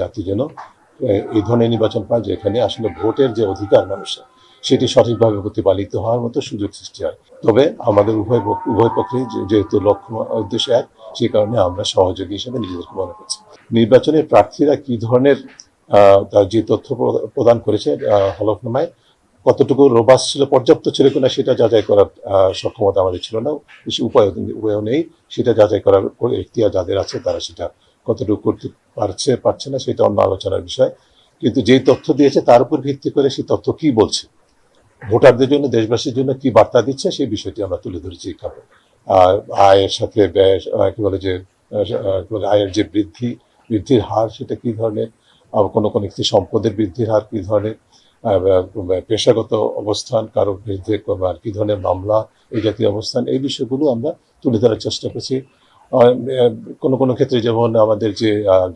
জাতি যেন এই ধরনের নির্বাচন পায় যেখানে আসলে ভোটের যে অধিকার মানুষের সেটি সঠিকভাবে প্রতিপালিত হওয়ার মতো সুযোগ সৃষ্টি হয়। তবে আমাদের উভয় পক্ষে যেহেতু লক্ষ্য উদ্দেশ্য এক, সেই কারণে আমরা সহযোগী হিসেবে নিজেদেরকে মনে করছি। নির্বাচনের প্রার্থীরা কি ধরনের তার যে তথ্য প্রদান করেছে হলফনামায় কতটুকু রোবাস ছিল, পর্যাপ্ত ছিল কিনা সেটা যাচাই করার সক্ষমতা আমাদের ছিল না, উপায়ও নেই। সেটা যাচাই করার এখতিয়ার যাদের আছে তারা সেটা কতটুকু করতে পারছে না সেটা অন্য আলোচনার বিষয়। কিন্তু যেই তথ্য দিয়েছে তার উপর ভিত্তি করে সেই তথ্য কি বলছে, ভোটারদের জন্য, দেশবাসীর জন্য কি বার্তা দিচ্ছে সেই বিষয়টি আমরা তুলে ধরেছি। কারণ আয়ের সাথে ব্যয়, কি বলে যে আয়ের যে বৃদ্ধির হার সেটা কি ধরনের, কোনো একটি সম্পদের বৃদ্ধির হার কি ধরনের, পেশাগত অবস্থান কারোর বিরুদ্ধে কি ধরনের মামলা, এই জাতীয় অবস্থান, এই বিষয়গুলো আমরা তুলে ধরার চেষ্টা করছি। কোনো ক্ষেত্রে যেমন আমাদের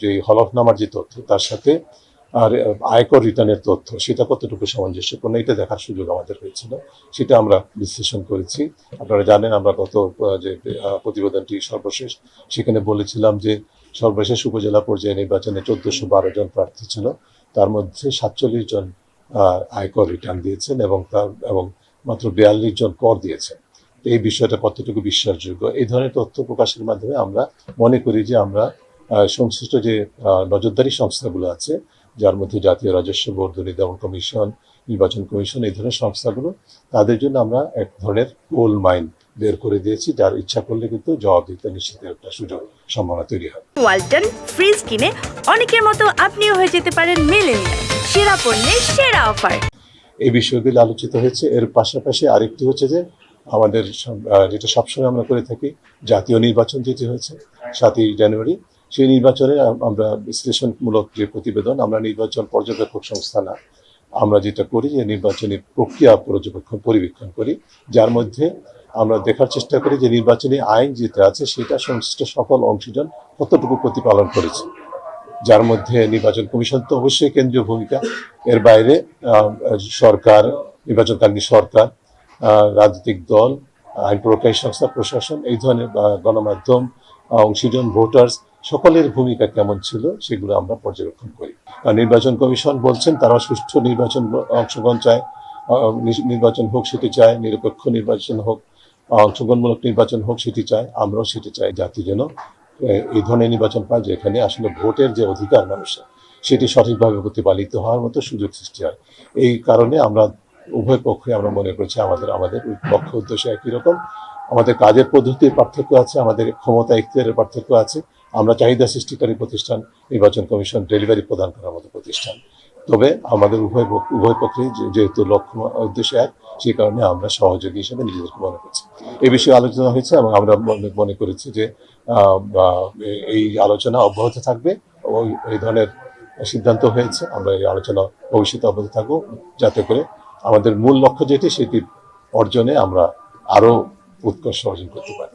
যে হলফনামার যে তথ্য তার সাথে আর আয়কর রিটার্নের তথ্য সেটা কতটুকু সামঞ্জস্যপূর্ণ এটা দেখার সুযোগ আমাদের হয়েছিল, সেটা আমরা বিশ্লেষণ করেছি। আপনারা জানেন আমরা গত যে প্রতিবেদনটি সর্বশেষ সেখানে বলেছিলাম যে সর্বশেষ উপজেলা পর্যায়ে নির্বাচনে 1412 জন প্রার্থী ছিল, তার মধ্যে 47 জন আয়কর রিটার্ন দিয়েছেন এবং মাত্র 42 জন কর দিয়েছেন। এই বিষয়টা কতটুকু বিশ্বাসযোগ্য, এই ধরনের তথ্য প্রকাশের মাধ্যমে আমরা মনে করি যে আমরা সংশ্লিষ্ট যে নজরদারি সংস্থাগুলো আছে, যার মধ্যে জাতীয় রাজস্ব বোর্ড, দুর্নীতি দমন কমিশন, নির্বাচন কমিশন, এই ধরনের সংস্থাগুলো, তাদের জন্য আমরা এক ধরনের গোল্ড মাইন বের করে দিয়েছি, যার ইচ্ছা করলে কিন্তু জবাবদিহিতা নিশ্চিতের একটা সুযোগ সম্ভাবনা তৈরি হয়। ওয়ালটন ফ্রিজ কিনে অনেকের মতো আপনিও হয়ে যেতে পারেন মিলেনিয়াল, সেরা পণ্যের সেরা অফার। এই বিষয়গুলো আলোচিত হয়েছে। এর পাশাপাশি আরেকটি হচ্ছে যে আমাদের যেটা সবসময় আমরা করে থাকি, জাতীয় নির্বাচন যেটি হয়েছে 7ই জানুয়ারি, সেই নির্বাচনে আমরা বিশ্লেষণমূলক যে প্রতিবেদন, আমরা নির্বাচন পর্যবেক্ষক সংস্থা না, আমরা যেটা করি যে নির্বাচনী প্রক্রিয়া পরিবীক্ষণ করি, যার মধ্যে আমরা দেখার চেষ্টা করি যে নির্বাচনী আইন যেটা আছে সেটা সংশ্লিষ্ট সকল অংশীজন কতটুকু প্রতিপালন করেছে, যার মধ্যে নির্বাচন কমিশন তো অবশ্যই কেন্দ্রীয় ভূমিকা, এর বাইরে সরকার, নির্বাচনকালীন সরকার, রাজনৈতিক দল, আইন প্রয়োগকারী সংস্থা, প্রশাসন, এই ধরনের গণমাধ্যম, অংশীজন, ভোটার্স, সকলের ভূমিকা কেমন ছিল সেগুলো আমরা পর্যবেক্ষণ করি। নির্বাচন কমিশন বলছেন তারা সুষ্ঠু নির্বাচন অংশগ্রহণ চায়, নির্বাচন হোক সেটি চায়, নিরপেক্ষ নির্বাচন হোক, অংশগ্রহণমূলক নির্বাচন হোক সেটি চায়, আমরাও সেটি চাই। জাতি যেন এই ধরনের নির্বাচন পায় যেখানে আসলে ভোটের যে অধিকার মানুষের সেটি সঠিকভাবে প্রতিপালিত হওয়ার মতো সুযোগ সৃষ্টি হয়। এই কারণে আমরা উভয় পক্ষে আমরা মনে করছি আমাদের লক্ষ্য উদ্দেশ্য একই রকম, আমাদের কাজের পদ্ধতির পার্থক্য আছে, আমাদের ক্ষমতা এখতিয়ারের পার্থক্য আছে। আমরা চাহিদা সৃষ্টিকারী প্রতিষ্ঠান, নির্বাচন কমিশন ডেলিভারি প্রদান করার মতো প্রতিষ্ঠান। তবে আমাদের উভয় পক্ষে যেহেতু লক্ষ্য উদ্দেশ্য এক, সেই কারণে আমরা সহযোগী হিসেবে নিজেদেরকে মনে করছি। এই বিষয়ে আলোচনা হয়েছে এবং আমরা মনে করেছি যে এই আলোচনা অব্যাহত থাকবে, এই ধরনের সিদ্ধান্ত হয়েছে। আমরা এই আলোচনা ভবিষ্যতে অব্যাহত থাকবো, যাতে করে আমাদের মূল লক্ষ্য যেটি সেটি অর্জনে আমরা আরো উৎকর্ষ অর্জন করতে পারি।